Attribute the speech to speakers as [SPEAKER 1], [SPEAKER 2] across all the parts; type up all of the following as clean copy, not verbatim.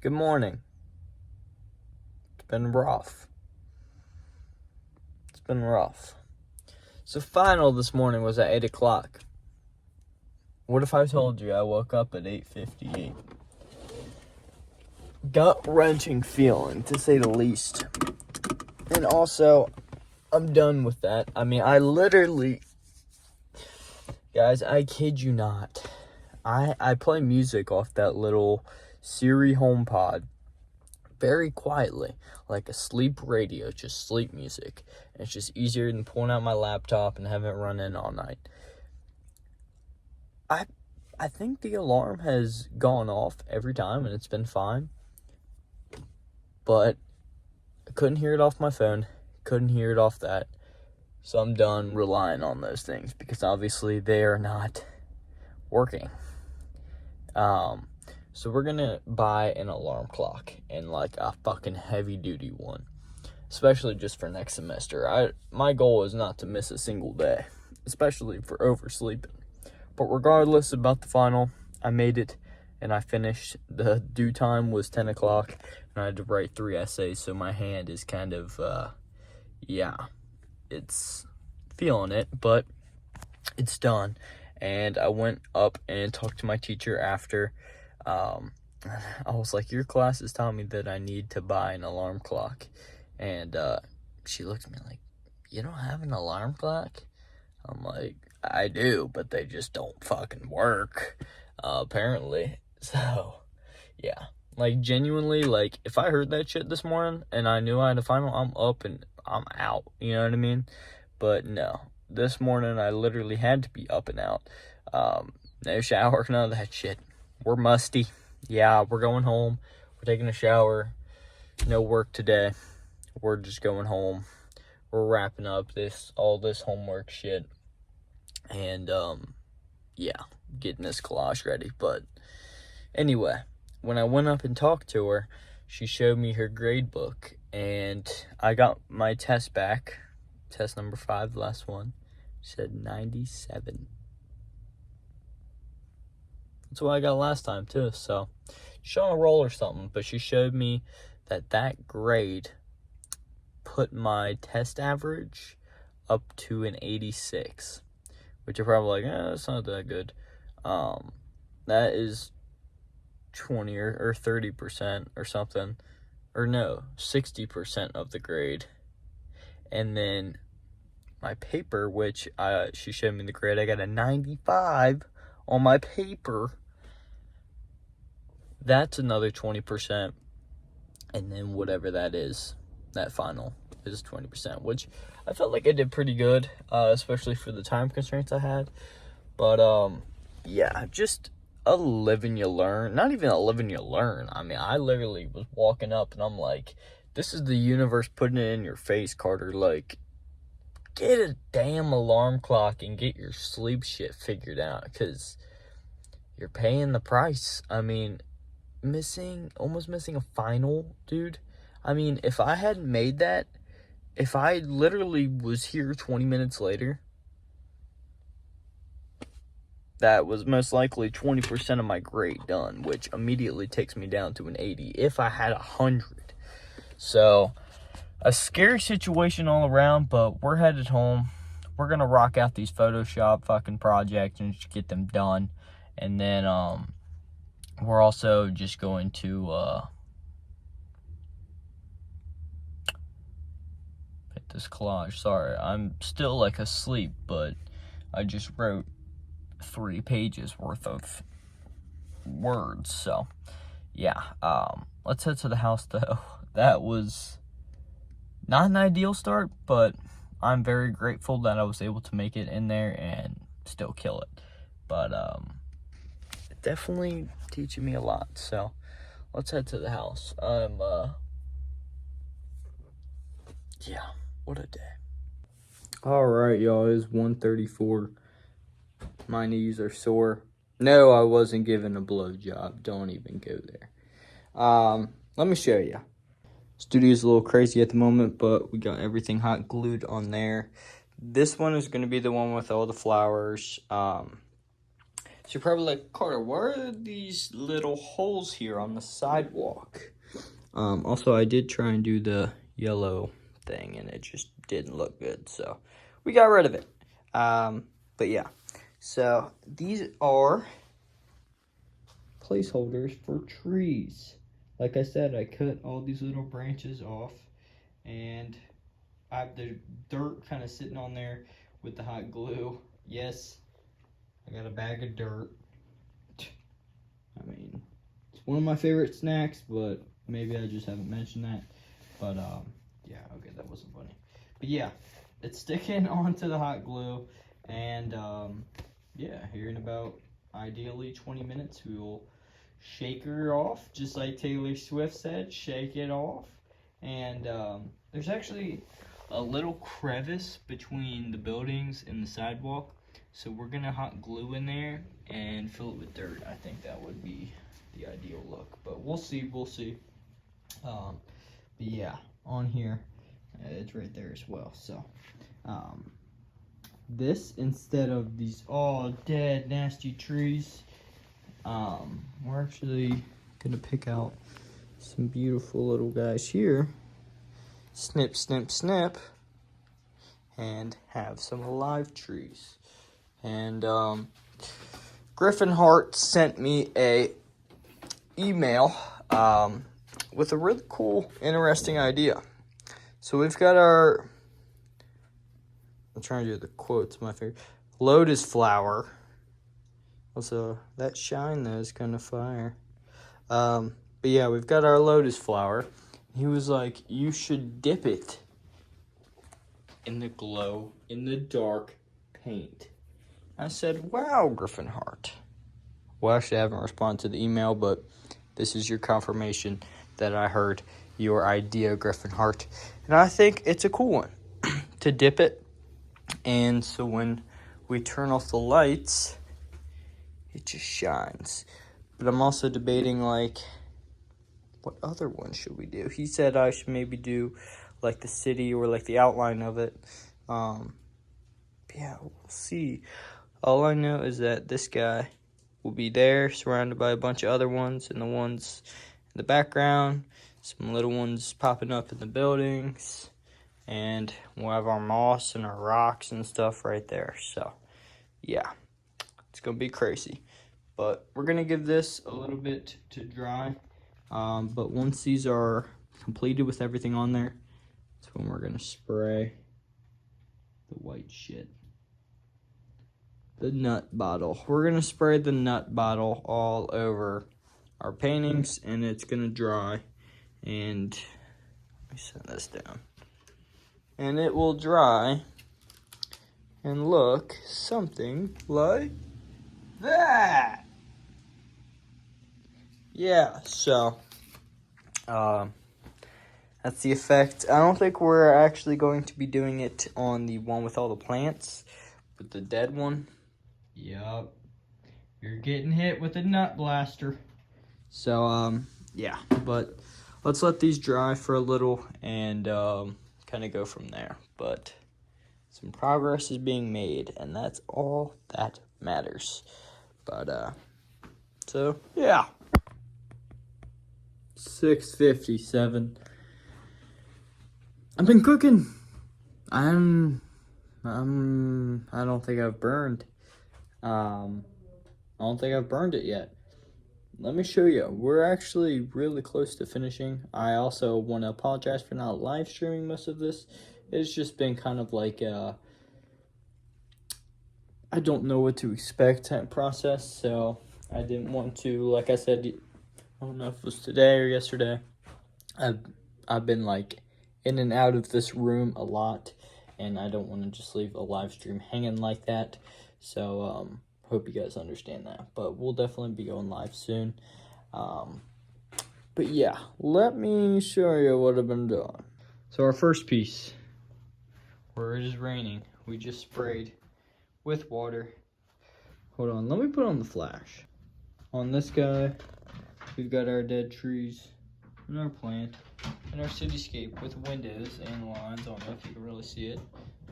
[SPEAKER 1] Good morning. It's been rough. So final this morning was at 8 o'clock. What if I told you I woke up at 8:58? Gut-wrenching feeling, to say the least. And also, I'm done with that. I mean, I literally... Guys, I kid you not. I play music off that little Siri HomePod very quietly, like a sleep radio, just sleep music. And it's just easier than pulling out my laptop and having it run in all night. I think the alarm has gone off every time and it's been fine. But I couldn't hear it off my phone, couldn't hear it off that. So I'm done relying on those things because obviously they are not working. So we're gonna buy an alarm clock, and like a fucking heavy duty one, especially just for next semester. My goal is not to miss a single day, especially for oversleeping. But regardless about the final, I made it and I finished. The due time was 10 o'clock and I had to write 3 essays, so my hand is kind of, it's feeling it, but it's done. And I went up and talked to my teacher after. I was like, your class is telling me that I need to buy an alarm clock. And she looked at me like, you don't have an alarm clock? I'm like, I do, but they just don't fucking work, apparently. So, yeah. Like, genuinely, like, if I heard that shit this morning and I knew I had a final, I'm up and I'm out. You know what I mean? But no. This morning, I literally had to be up and out. No shower, none of that shit. We're musty. Yeah, we're going home. We're taking a shower. No work today. We're just going home. We're wrapping up all this homework shit. And, getting this collage ready. But anyway, when I went up and talked to her, she showed me her grade book. And I got my test back. Test number 5, the last one. Said 97. That's what I got last time, too. So, she's on a roll or something. But she showed me that grade put my test average up to an 86. Which you're probably like, that's not that good. That is 20 or 30% or something. Or no, 60% of the grade. And then my paper, which she showed me the grade, I got a 95 on my paper. That's another 20%. And then whatever that is, that final is 20%, which I felt like I did pretty good, especially for the time constraints I had. But, just a live and you learn. Not even a live and you learn. I mean, I literally was walking up and I'm like, this is the universe putting it in your face, Carter. Like, get a damn alarm clock and get your sleep shit figured out, because you're paying the price. I mean, almost missing a final, dude. I mean, if I hadn't made that, if I literally was here 20 minutes later, that was most likely 20% of my grade done, which immediately takes me down to an 80 if I had 100. So, a scary situation all around, but we're headed home. We're going to rock out these Photoshop fucking projects and just get them done. And then, we're also just going to, hit this collage. Sorry, I'm still, like, asleep, but I just wrote 3 pages worth of words. So, yeah, let's head to the house, though. That was not an ideal start, but I'm very grateful that I was able to make it in there and still kill it. But, definitely teaching me a lot. So, let's head to the house. What a day. Alright, y'all, it's 1:34. My knees are sore. No, I wasn't given a blowjob. Don't even go there. Let me show you. Studio's a little crazy at the moment, but we got everything hot glued on there. This one is going to be the one with all the flowers. So you're probably like, Carter, what are these little holes here on the sidewalk? Also, I did try and do the yellow thing, and it just didn't look good, so we got rid of it. But yeah, so these are placeholders for trees. Like I said, I cut all these little branches off, and I have the dirt kind of sitting on there with the hot glue. Yes, I got a bag of dirt. I mean, it's one of my favorite snacks, but maybe I just haven't mentioned that. But yeah, okay, that wasn't funny. But yeah, it's sticking onto the hot glue, and yeah, here in about ideally 20 minutes, we will shake her off, just like Taylor Swift said, shake it off. And there's actually a little crevice between the buildings and the sidewalk, so we're gonna hot glue in there and fill it with dirt. I think that would be the ideal look, but we'll see. But yeah, on here, it's right there as well. So this, instead of these all dead nasty trees, we're actually gonna pick out some beautiful little guys here, snip snip snip, and have some alive trees. And Griffin Hart sent me a email with a really cool, interesting idea. So we've got our, I'm trying to do the quotes, my favorite, lotus flower. Also, that shine though is kind of fire. But yeah, we've got our lotus flower. He was like, you should dip it in the glow, in the dark paint. I said, wow, Griffin Hart. Well, actually, I haven't responded to the email, but this is your confirmation that I heard your idea, Griffin Hart. And I think it's a cool one to dip it. And so when we turn off the lights, it just shines. But I'm also debating, like, what other one should we do? He said I should maybe do, like, the city or, like, the outline of it. Yeah, we'll see. All I know is that this guy will be there, surrounded by a bunch of other ones, and the ones in the background, some little ones popping up in the buildings, and we'll have our moss and our rocks and stuff right there. So, yeah, it's going to be crazy. But we're going to give this a little bit to dry. But once these are completed with everything on there, that's when we're going to spray the white shit. The nut bottle. We're going to spray the nut bottle all over our paintings, and it's going to dry. And let me set this down. And it will dry and look something like that. Yeah, so that's the effect. I don't think we're actually going to be doing it on the one with all the plants, but the dead one. Yup. You're getting hit with a nut blaster. So, yeah, but let's let these dry for a little and kind of go from there. But some progress is being made, and that's all that matters. But, so, yeah. 6:57. I've been cooking. I don't think I've burned. I don't think I've burned it yet. Let me show you. We're actually really close to finishing. I also want to apologize for not live streaming most of this. It's just been kind of like I don't know what to expect type process, so I didn't want to, like I said, I don't know if it was today or yesterday. I've been like in and out of this room a lot, and I don't want to just leave a live stream hanging like that. So hope you guys understand that. But we'll definitely be going live soon. But yeah, let me show you what I've been doing. So our first piece, where it is raining, we just sprayed with water. Hold on, let me put on the flash. On this guy, we've got our dead trees and our plant and our cityscape with windows and lines. I don't know if you can really see it.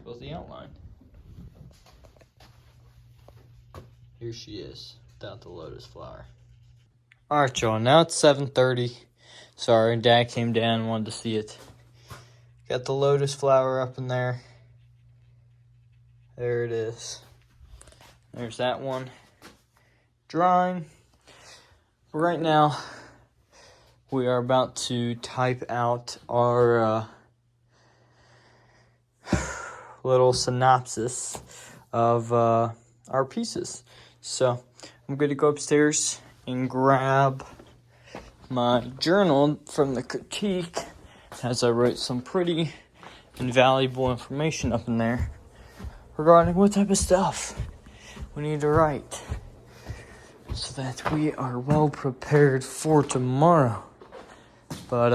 [SPEAKER 1] Both the outline. Here she is. without the lotus flower. Alright, y'all, now it's 7:30. Sorry, Dad came down and wanted to see it. Got the lotus flower up in there. There it is. There's that one. Drying. Right now, we are about to type out our little synopsis of our pieces. So, I'm going to go upstairs and grab my journal from the critique, as I wrote some pretty invaluable information up in there regarding what type of stuff we need to write so that we are well prepared for tomorrow. But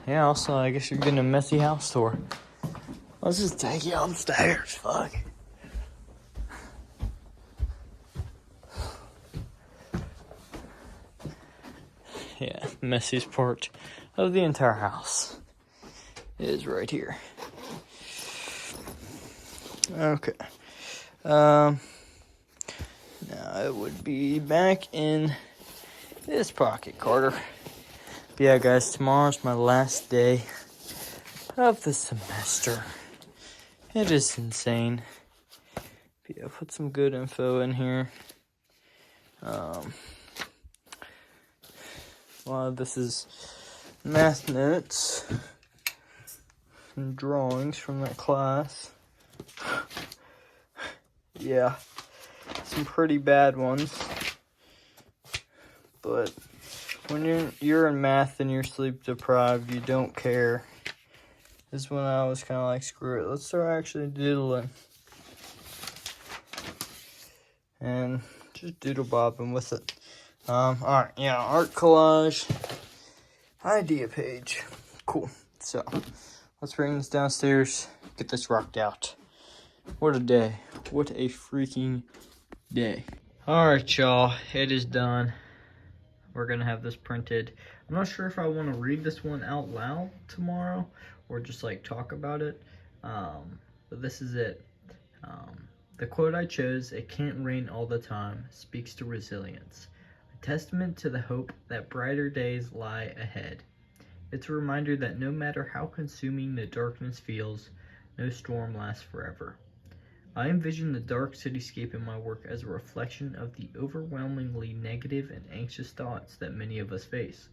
[SPEAKER 1] yeah, also I guess you're getting a messy house tour. Let's just take you upstairs, fuck. Yeah, the messiest part of the entire house is right here. Okay. Now it would be back in this pocket, Carter. But yeah, guys, tomorrow's my last day of the semester. It is insane. But yeah, put some good info in here. Well, this is math notes and drawings from that class. Yeah, some pretty bad ones. But when you're in math and you're sleep deprived, you don't care. This is when I was kind of like, screw it, let's start actually doodling. And just doodle bobbing with it. Alright, yeah, art collage, idea page. Cool. So, let's bring this downstairs, get this rocked out. What a day. What a freaking day. Alright, y'all, it is done. We're gonna have this printed. I'm not sure if I want to read this one out loud tomorrow or just like talk about it. But this is it. The quote I chose, "It can't rain all the time," speaks to resilience. A testament to the hope that brighter days lie ahead. It's a reminder that no matter how consuming the darkness feels, no storm lasts forever. I envision the dark cityscape in my work as a reflection of the overwhelmingly negative and anxious thoughts that many of us face.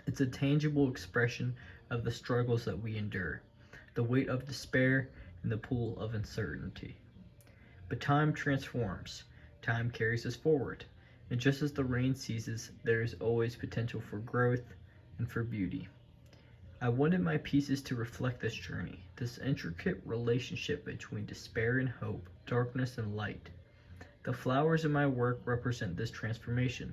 [SPEAKER 1] It's a tangible expression of the struggles that we endure, the weight of despair, and the pull of uncertainty. But time transforms. Time carries us forward. And just as the rain ceases, there is always potential for growth and for beauty. I wanted my pieces to reflect this journey, this intricate relationship between despair and hope, darkness and light. The flowers in my work represent this transformation.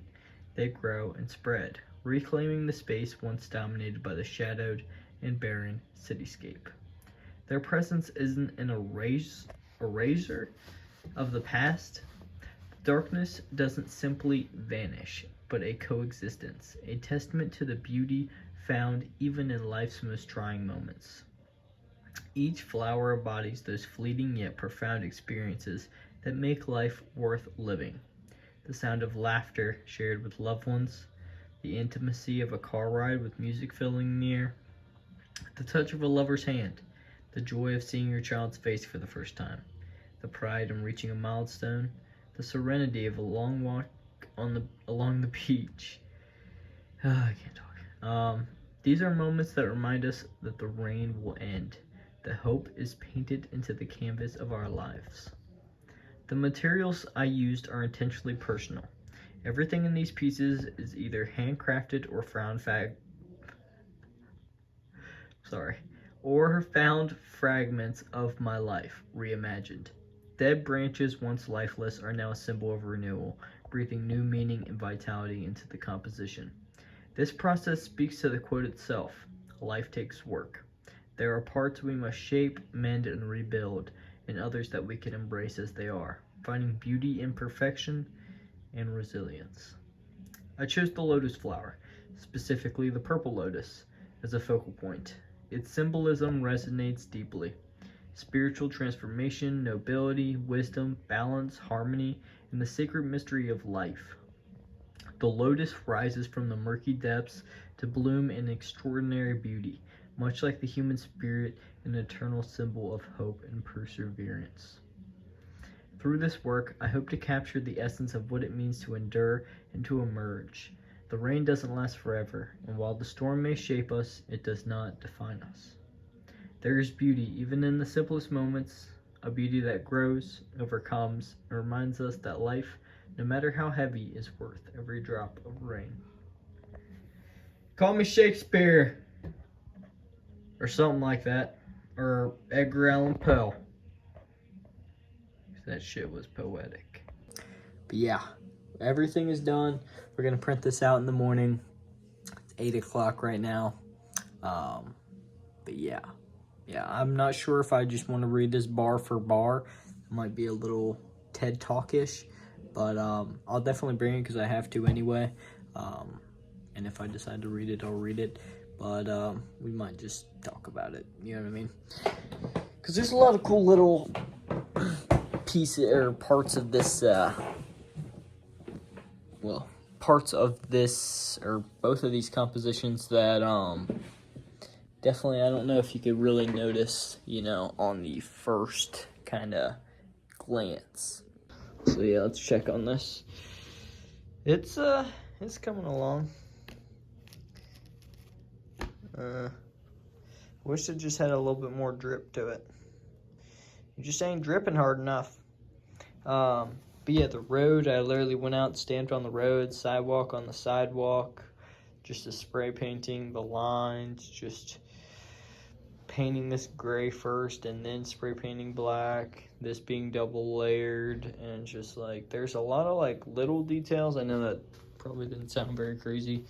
[SPEAKER 1] They grow and spread, reclaiming the space once dominated by the shadowed and barren cityscape. Their presence isn't an erasure of the past. Darkness doesn't simply vanish, but a coexistence, a testament to the beauty found even in life's most trying moments. Each flower embodies those fleeting yet profound experiences that make life worth living. The sound of laughter shared with loved ones, the intimacy of a car ride with music filling the air, the touch of a lover's hand, the joy of seeing your child's face for the first time, the pride in reaching a milestone, the serenity of a long walk along the beach. I can't talk. These are moments that remind us that the rain will end. The hope is painted into the canvas of our lives. The materials I used are intentionally personal. Everything in these pieces is either handcrafted or found fragments of my life, reimagined. Dead branches, once lifeless, are now a symbol of renewal, breathing new meaning and vitality into the composition. This process speaks to the quote itself: life takes work. There are parts we must shape, mend, and rebuild, and others that we can embrace as they are, finding beauty in perfection and resilience. I chose the lotus flower, specifically the purple lotus, as a focal point. Its symbolism resonates deeply. spiritual transformation, nobility, wisdom, balance, harmony, and the sacred mystery of life. The lotus rises from the murky depths to bloom in extraordinary beauty, much like the human spirit, an eternal symbol of hope and perseverance. Through this work, I hope to capture the essence of what it means to endure and to emerge. The rain doesn't last forever, and while the storm may shape us, it does not define us. There is beauty even in the simplest moments, a beauty that grows, overcomes, and reminds us that life, no matter how heavy, is worth every drop of rain. Call me Shakespeare, or something like that, or Edgar Allan Poe. That shit was poetic. But yeah, everything is done. We're gonna print this out in the morning. It's 8 o'clock right now. But yeah, I'm not sure if I just want to read this bar for bar. It might be a little TED Talk-ish, but I'll definitely bring it because I have to anyway. And if I decide to read it, I'll read it. But we might just talk about it. You know what I mean? Because there's a lot of cool little pieces or parts of this. Parts of this or both of these compositions that definitely, I don't know if you could really notice, on the first kind of glance. So yeah, let's check on this. It's coming along. Wish it just had a little bit more drip to it. You just ain't dripping hard enough. But yeah, the road, I literally went out, stamped on the road, sidewalk on the sidewalk, just a spray painting the lines, just painting this gray first and then spray painting black, this being double layered, and just like, there's a lot of like little details. I know that probably didn't sound very crazy,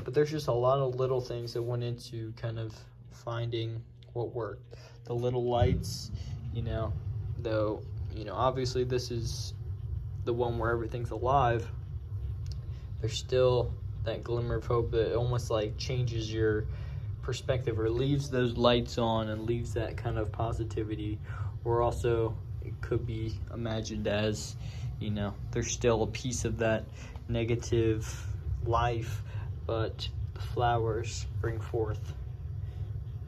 [SPEAKER 1] but there's just a lot of little things that went into kind of finding what worked. The little lights, though, obviously this is the one where everything's alive, there's still that glimmer of hope that almost like changes your perspective or leaves those lights on and leaves that kind of positivity. Or also it could be imagined as, there's still a piece of that negative life, but the flowers bring forth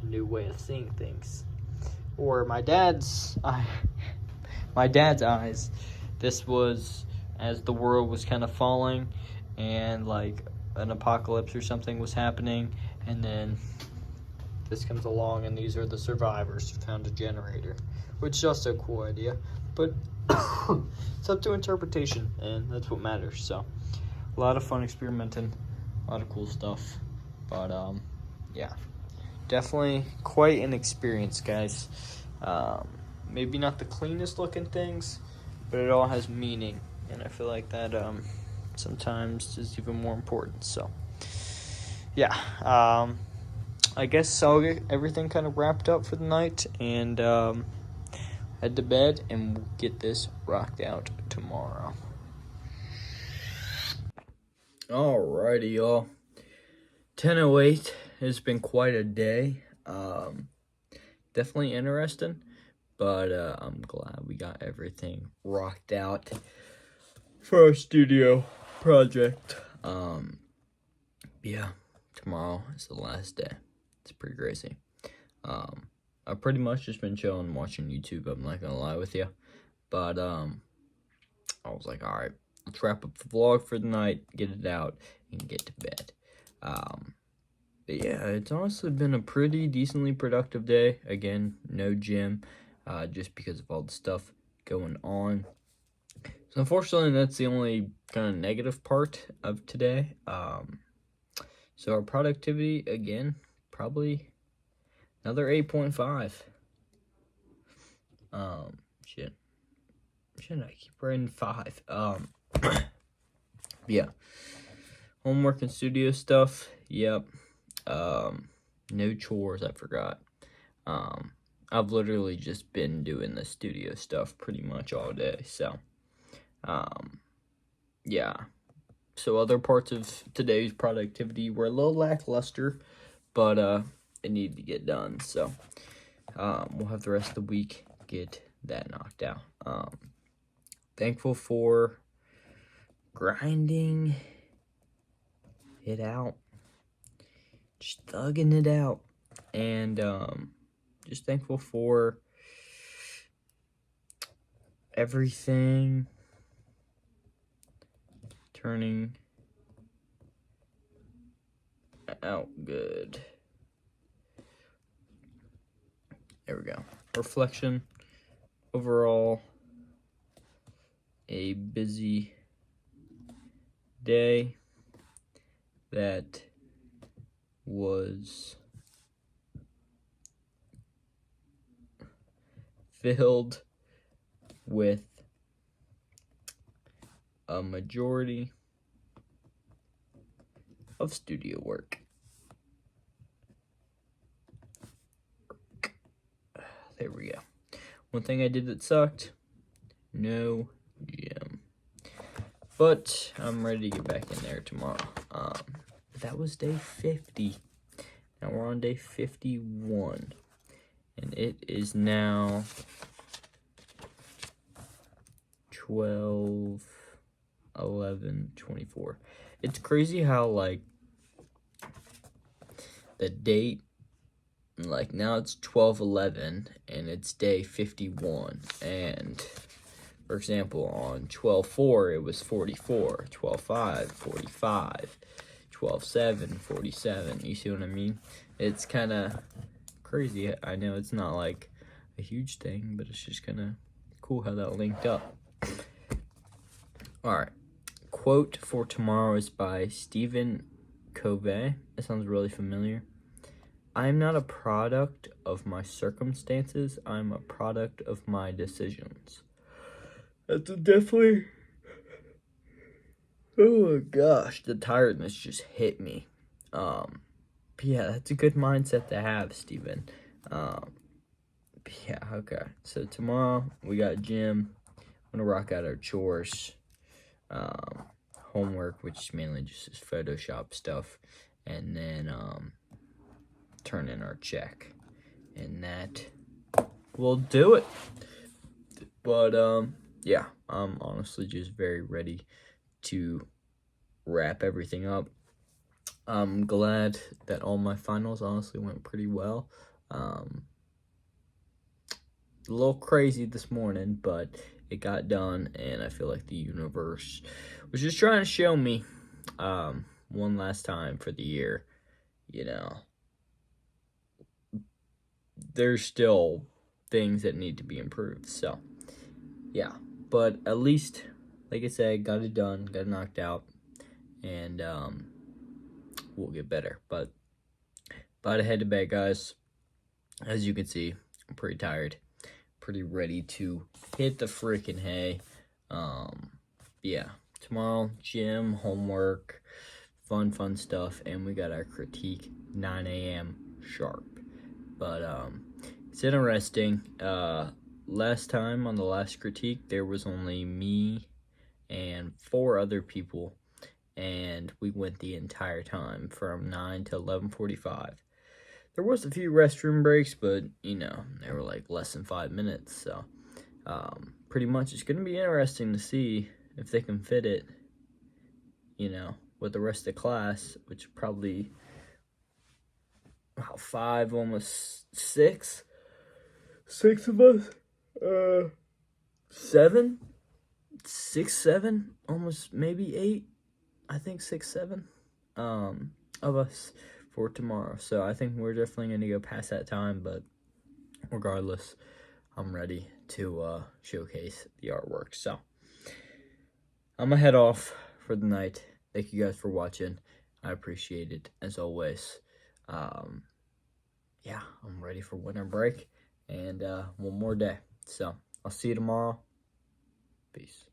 [SPEAKER 1] a new way of seeing things. Or my dad's eyes, this was as the world was kind of falling and like an apocalypse or something was happening, and then this comes along and these are the survivors who found a generator, which is also a cool idea, but it's up to interpretation, and that's what matters. So a lot of fun experimenting, a lot of cool stuff, but yeah, definitely quite an experience, guys. Maybe not the cleanest looking things, but it all has meaning, and I feel like that sometimes is even more important. So yeah, I guess I'll get everything kind of wrapped up for the night and head to bed, and we'll get this rocked out tomorrow. Alrighty, y'all. 10:08. It's been quite a day. Definitely interesting, but I'm glad we got everything rocked out for our studio project. Yeah, tomorrow is the last day. It's pretty crazy. I've pretty much just been chilling, watching YouTube, I'm not gonna lie with you. But I was like, alright, let's wrap up the vlog for the night, get it out, and get to bed. But yeah, it's honestly been a pretty decently productive day. Again, no gym, just because of all the stuff going on. So unfortunately, that's the only kind of negative part of today. So our productivity, again, probably another 8.5. Shouldn't I keep writing 5? Yeah. Homework and studio stuff, yep. No chores, I forgot. I've literally just been doing the studio stuff pretty much all day, so, yeah. So other parts of today's productivity were a little lackluster, but, it needed to get done, so, we'll have the rest of the week get that knocked out. Thankful for grinding it out, just thugging it out, and just thankful for everything turning out good. There we go. Reflection. Overall, a busy day that was filled with a majority of studio work. There we go. One thing I did that sucked, no gym. But I'm ready to get back in there tomorrow. That was day 50. Now we're on day 51. And it is now 12, 11, 24. It's crazy how, like, the date, like, now it's 12/11 and it's day 51. And for example, on 12/4 it was 44, 12/5 45, 12/7 47. You see what I mean? It's kind of crazy. I know it's not like a huge thing, but it's just kind of cool how that linked up. All right, quote for tomorrow is by Stephen Covey. It sounds really familiar. I'm not a product of my circumstances. I'm a product of my decisions. That's definitely... Oh my gosh, the tiredness just hit me. Yeah, that's a good mindset to have, Steven. Yeah, okay. So tomorrow we got gym. I'm gonna rock out our chores. Homework, which is mainly just this Photoshop stuff, and then turn in our check, and that will do it. But yeah, I'm honestly just very ready to wrap everything up. I'm glad that all my finals honestly went pretty well. A little crazy this morning, but it got done, and I feel like the universe was just trying to show me one last time for the year, you know, there's still things that need to be improved. So yeah, but at least, like I said, got it done, got it knocked out, and we'll get better. But about to head to bed, guys. As you can see, I'm pretty tired, pretty ready to hit the freaking hay. Yeah, tomorrow, gym, homework, fun stuff, and we got our critique 9 a.m. sharp. But it's interesting. Last time on the last critique, there was only me and 4 other people, and we went the entire time from 9 to 11:45. There was a few restroom breaks, but you know, they were like less than 5 minutes. So pretty much it's gonna be interesting to see if they can fit it, you know, with the rest of the class, which probably about 5, almost 6 of us. 7, 6, 7, almost maybe 8. I think 6, 7 of us for tomorrow. So I think we're definitely going to go past that time, but regardless, I'm ready to showcase the artwork. So I'm gonna head off for the night. Thank you guys for watching. I appreciate it as always. Yeah, I'm ready for winter break and one more day. So I'll see you tomorrow. Peace.